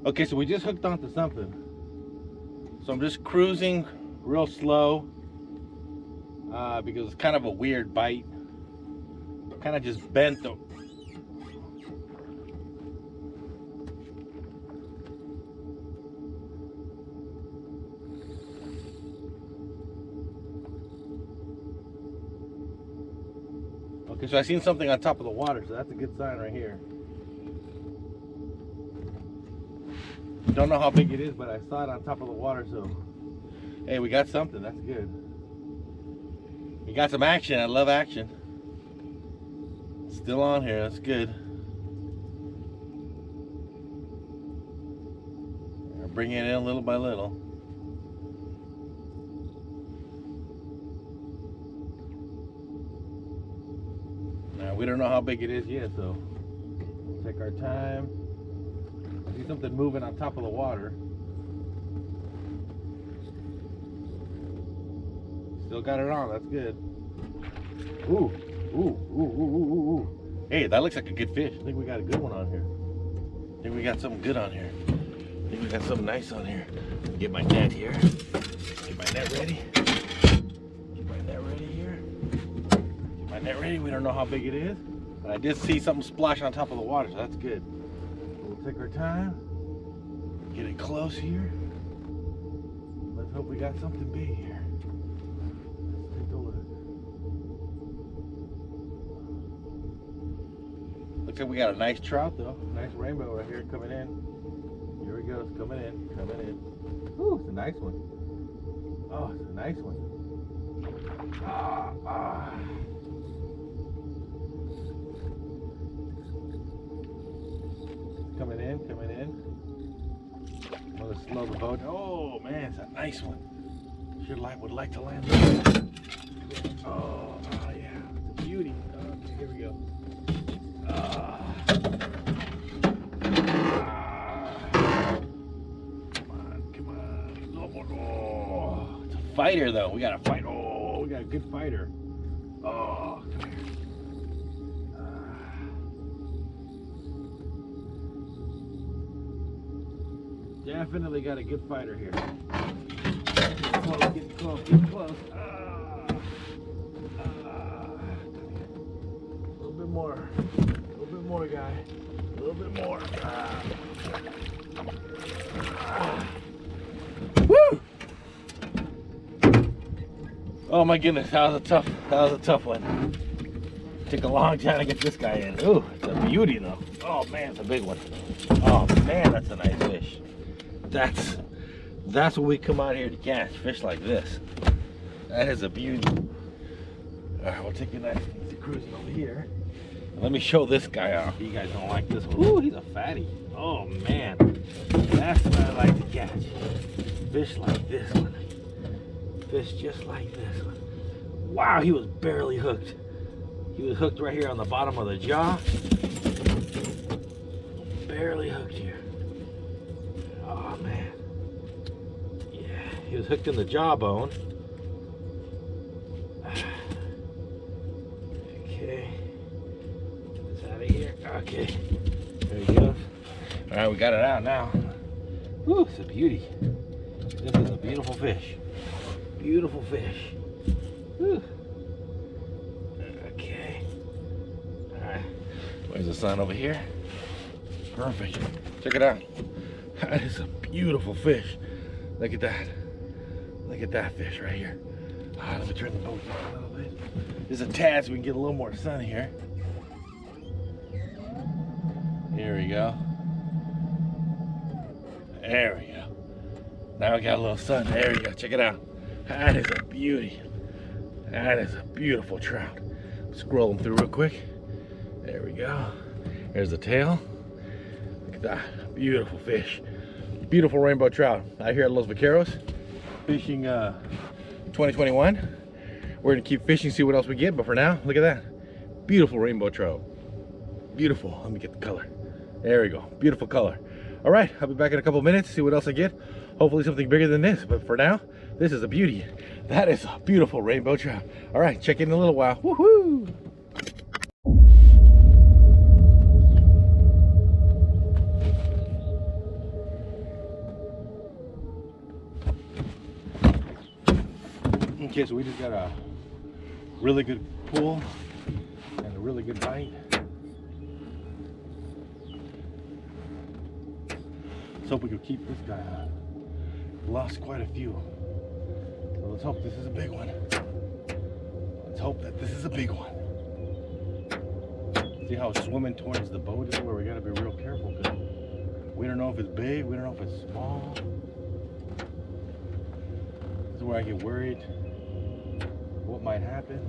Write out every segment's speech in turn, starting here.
Okay, so we just hooked onto something. So I'm just cruising real slow because it's kind of a weird bite. Kind of just bent the... Okay, so I seen something on top of the water, so that's a good sign right here. Don't know how big it is, but I saw it on top of the water, so hey, we got something. That's good. We got some action. I love action. Still on here. That's good. I'll bring it in little by little. Now we don't know how big it is yet, so we'll take our time. I see something moving on top of the water. Still got it on, that's good. Ooh, ooh, ooh, ooh, ooh, ooh. Hey, that looks like a good fish. I think we got a good one on here. I think we got something good on here. I think we got something nice on here. Get my net here. Get my net ready. Get my net ready here. Get my net ready. We don't know how big it is, but I did see something splash on top of the water, so that's good. We'll take our time. Get it close here. Let's hope we got something big here. Looks like we got a nice trout though. Nice rainbow right here coming in. Here we go. It's coming in. Coming in. Ooh, it's a nice one. Oh, it's a nice one. Coming in. Coming in. I'm gonna slow the boat. Oh man, it's a nice one. Sure would like to land there. Oh yeah, it's a beauty. Okay, here we go. Come on. Oh, it's a fighter though. We got a fight. Oh, we got a good fighter. Oh, come here. Definitely got a good fighter here. Get close, get close, get close. A little bit more. More guy, a little bit more. Woo! Oh my goodness, that was a tough one. Took a long time to get this guy in. Ooh, it's a beauty though. Oh man, it's a big one. Oh man, that's a nice fish. That's what we come out here to catch, fish like this. That is a beauty. All right, we'll take a nice easy cruising over here. Let me show this guy off. You guys don't like this one. Ooh, he's a fatty. Oh man, that's what I like to catch. Fish like this one. Fish just like this one. Wow, he was barely hooked. He was hooked right here on the bottom of the jaw. Barely hooked here. Oh man. Yeah, he was hooked in the jawbone. Okay, there he goes. All right, we got it out now. Woo, it's a beauty. This is a beautiful fish. Beautiful fish. Woo. Okay. All right, where's the sun over here? Perfect. Check it out. That is a beautiful fish. Look at that. Look at that fish right here. Let me turn the boat down a little bit. There's a tad so we can get a little more sun here. Here we go. There we go. Now we got a little sun. There we go. Check it out. That is a beauty. That is a beautiful trout. Scroll them through real quick. There we go. There's the tail. Look at that. Beautiful fish. Beautiful rainbow trout out here at Los Vaqueros. Fishing 2021. We're gonna keep fishing, see what else we get. But for now, look at that. Beautiful rainbow trout. Beautiful. Let me get the color. There we go. Beautiful color. All right, I'll be back in a couple minutes, see what else I get. Hopefully something bigger than this. But for now, this is a beauty. That is a beautiful rainbow trout. All right, check in a little while. Woohoo! Okay, so we just got a really good pull and a really good bite. Let's hope we can keep this guy on. Lost quite a few. So let's hope this is a big one. Let's hope that this is a big one. See how it's swimming towards the boat is where we gotta be real careful because we don't know if it's big, we don't know if it's small. This is where I get worried what might happen.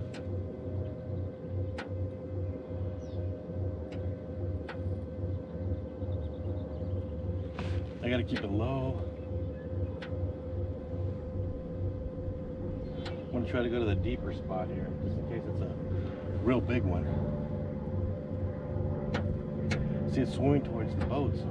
I gotta keep it low. I'm gonna try to go to the deeper spot here, just in case it's a real big one. See, it's swimming towards the boat, so.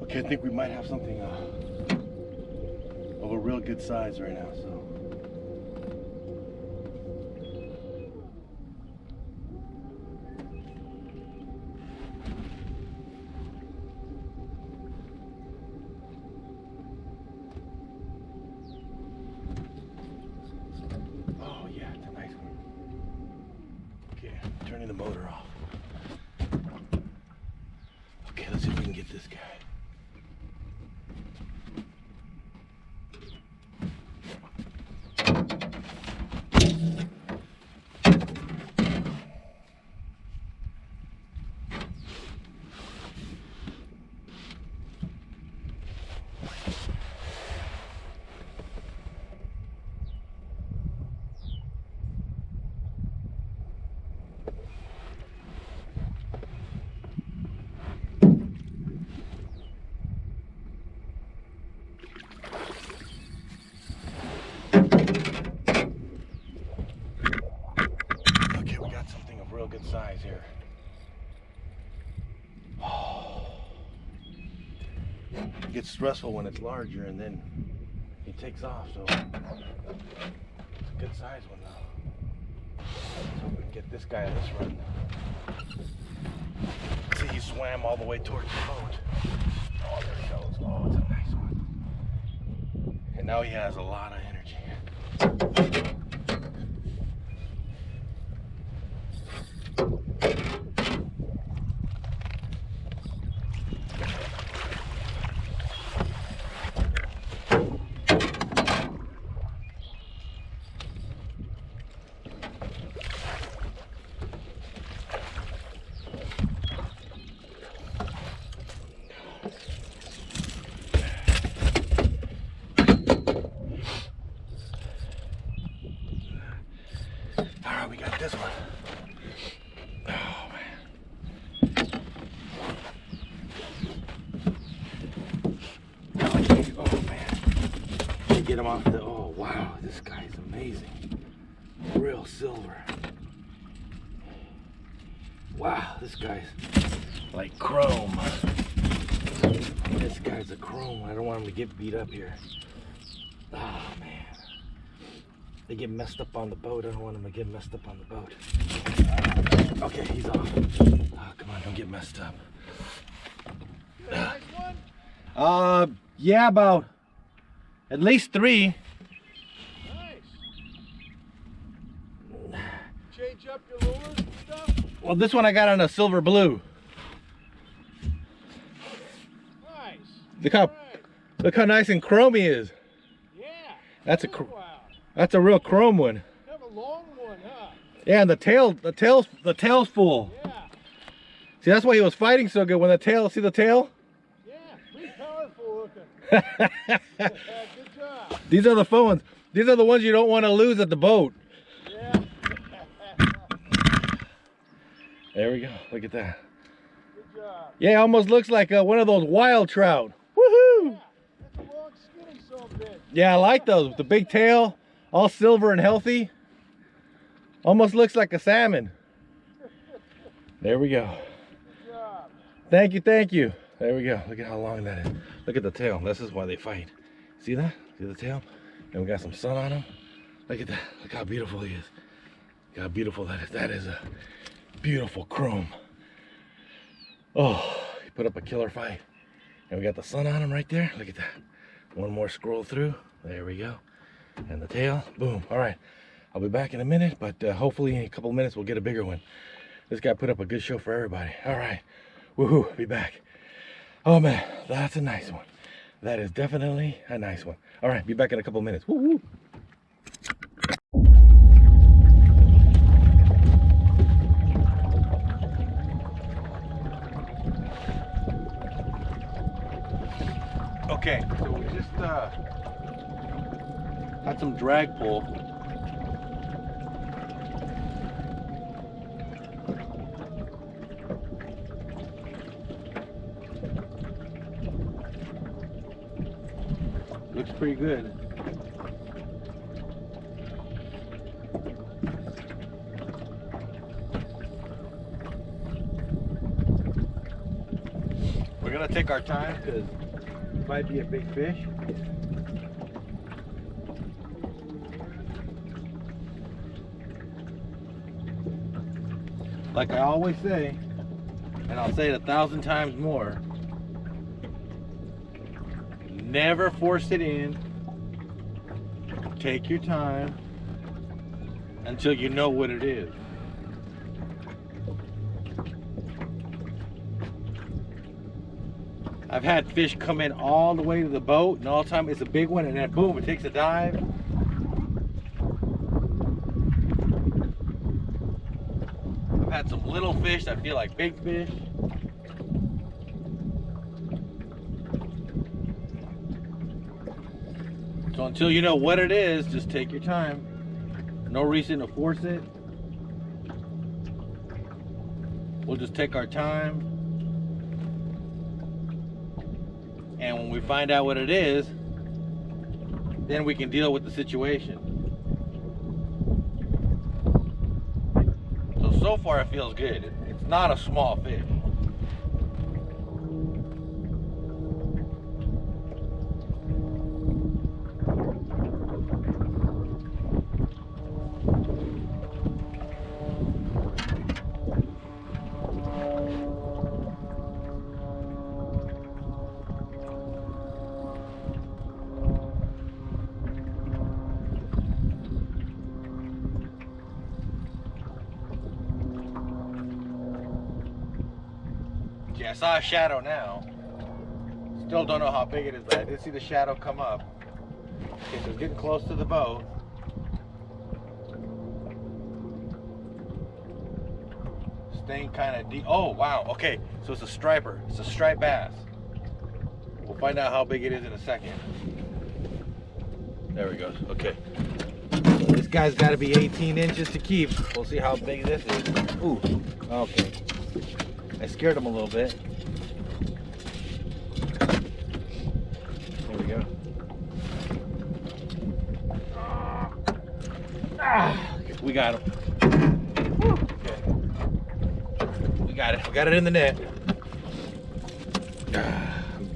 Okay, I think we might have something of a real good size right now, so. Oh yeah, it's a nice one. Okay, turning the motor off. Okay, let's see if we can get this guy. Good size here. Oh. It gets stressful when it's larger and then he takes off, so it's a good size one now. Let's hope we can get this guy on this run. See, he swam all the way towards the boat. Oh, there he goes. Oh, it's a nice one. And now he has a lot of energy. We got this one. Oh man. Oh man. Can you get him off the, oh wow, this guy's amazing. Real silver. Wow, this guy's like chrome. This guy's a chrome. I don't want him to get beat up here. Oh man. They get messed up on the boat. I don't want them to get messed up on the boat. Okay, he's off. Oh, come on, don't get messed up. Nice one? Yeah, about at least 3. Nice. Change up your lures and stuff? Well, this one I got on a silver blue. Nice. Look how nice and chrome he is. Yeah. That's wow. That's a real chrome one. Kind of a long one, huh? Yeah, and the tail's full. Yeah. See, that's why he was fighting so good when the tail, see the tail? Yeah, pretty powerful looking. Good job. These are the fun ones. These are the ones you don't want to lose at the boat. Yeah. There we go. Look at that. Good job. Yeah, almost looks like one of those wild trout. Woohoo! Yeah, that's a long skinny son of a Yeah, I like those with the big tail, all silver and healthy. Almost looks like a salmon. There we go. Good job. Thank you, thank you. There we go. Look at how long that is. Look at the tail. This is why they fight. See that? See the tail? And we got some sun on him. Look at that. Look how beautiful he is. Look how beautiful that is. That is a beautiful chrome. Oh, he put up a killer fight. And we got the sun on him right there. Look at that. One more scroll through. There we go. And the tail. Boom. All right. I'll be back in a minute, but hopefully in a couple of minutes we'll get a bigger one. This guy put up a good show for everybody. All right. Woohoo. Be back. Oh, man. That's a nice one. That is definitely a nice one. All right. Be back in a couple of minutes. Woo-hoo. Okay, so we just had some drag pull. Looks pretty good. We're gonna take our time because might be a big fish. Like I always say, and I'll say it 1,000 times more, never force it in. Take your time until you know what it is. I've had fish come in all the way to the boat, and all the time it's a big one, and then boom, it takes a dive. I've had some little fish that feel like big fish. So until you know what it is, just take your time. No reason to force it. We'll just take our time. And when we find out what it is, then we can deal with the situation. So far it feels good. It's not a small fish. I saw a shadow now. Still don't know how big it is, but I did see the shadow come up. Okay, so it's getting close to the boat. Staying kind of deep. Oh, wow. Okay, so it's a striper. It's a striped bass. We'll find out how big it is in a second. There we go. Okay. This guy's got to be 18 inches to keep. We'll see how big this is. Ooh, okay. I scared him a little bit. There we go. Okay, we got him. Okay. We got it. We got it in the net.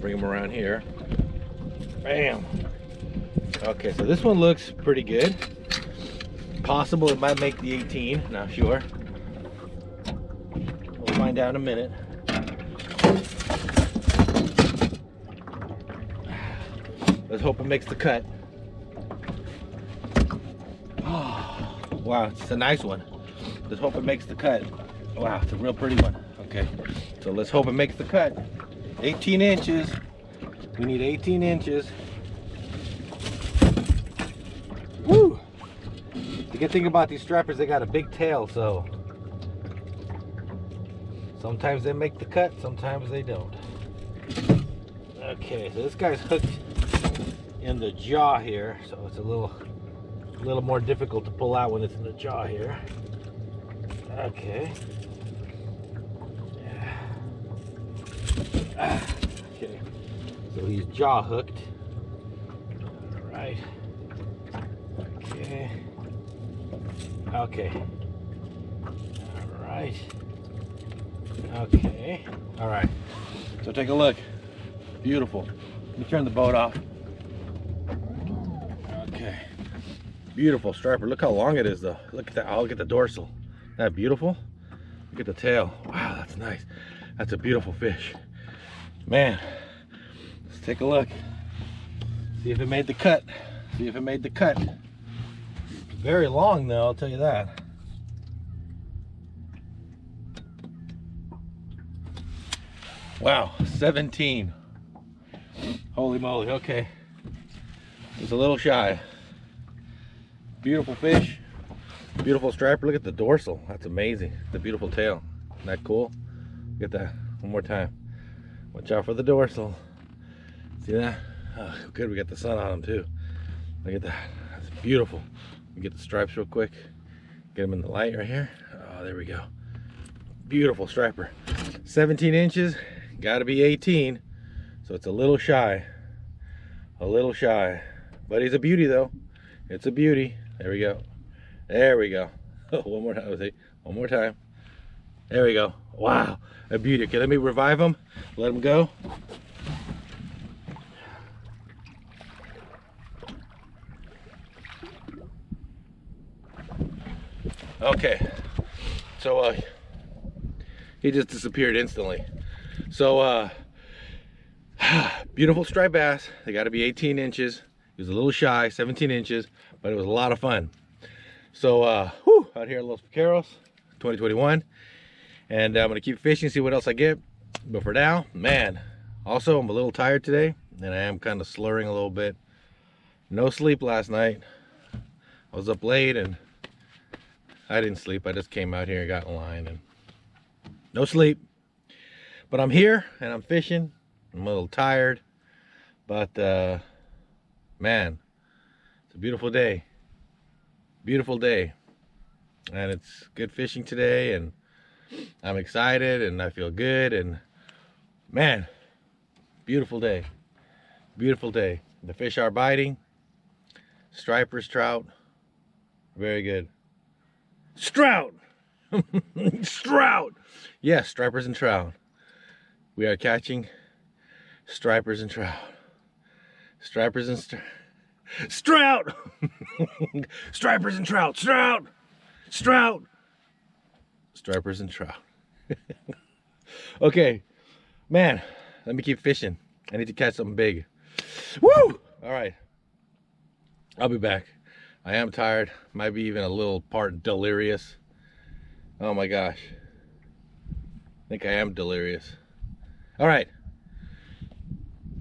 Bring him around here. Bam. Okay, so this one looks pretty good. Possible it might make the 18. Not sure. Find out in a minute. Let's hope it makes the cut. Oh, wow, it's a nice one. Let's hope it makes the cut. Wow, it's a real pretty one. Okay, so let's hope it makes the cut. 18 inches. We need 18 inches. Woo! The good thing about these stripers, they got a big tail, so sometimes they make the cut, sometimes they don't. Okay, so this guy's hooked in the jaw here, so it's a little more difficult to pull out when it's in the jaw here. Okay. Okay. So he's jaw hooked. All right. Okay. Okay. All right. Okay. All right. So take a look. Beautiful. Let me turn the boat off. Okay. Beautiful striper. Look how long it is though. Look at that. Oh, look at the dorsal. Isn't that beautiful? Look at the tail. Wow, that's nice. That's a beautiful fish. Man, let's take a look. See if it made the cut. See if it made the cut. Very long though, I'll tell you that. Wow, 17. Holy moly, okay. It's a little shy. Beautiful fish. Beautiful striper. Look at the dorsal. That's amazing. The beautiful tail. Isn't that cool? Look at that. One more time. Watch out for the dorsal. See that? Oh, good. We got the sun on him too. Look at that. That's beautiful. We get the stripes real quick. Get them in the light right here. Oh, there we go. Beautiful striper. 17 inches. Got to be 18. So it's a little shy. A little shy. But he's a beauty though. It's a beauty. There we go. There we go. One more time. One more time. There we go. Wow. A beauty. Okay, let me revive him. Let him go. Okay. So he just disappeared instantly. So beautiful striped bass. They got to be 18 inches. He was a little shy, 17 inches, but it was a lot of fun. So out here at Los Vaqueros 2021, and I'm gonna keep fishing, see what else I get. But for now, man, also I'm a little tired today, and I am kind of slurring a little bit. No sleep last night. I was up late and I didn't sleep. I just came out here and got in line, and no sleep. But I'm here and I'm fishing. I'm a little tired, but man, it's a beautiful day. Beautiful day. And it's good fishing today, and I'm excited and I feel good, and man, beautiful day. Beautiful day. The fish are biting. Stripers trout. Very good. Strout! Strout! Yes, stripers and trout. We are catching stripers and trout. Stripers and Strout! Stripers and trout. Strout! Strout! Stripers and trout. Okay, man, let me keep fishing. I need to catch something big. Woo! All right, I'll be back. I am tired, might be even a little part delirious. Oh my gosh, I think I am delirious. All right,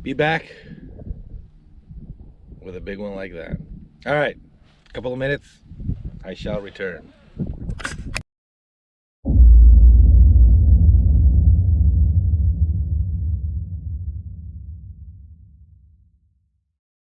be back with a big one like that. All right, a couple of minutes, I shall return.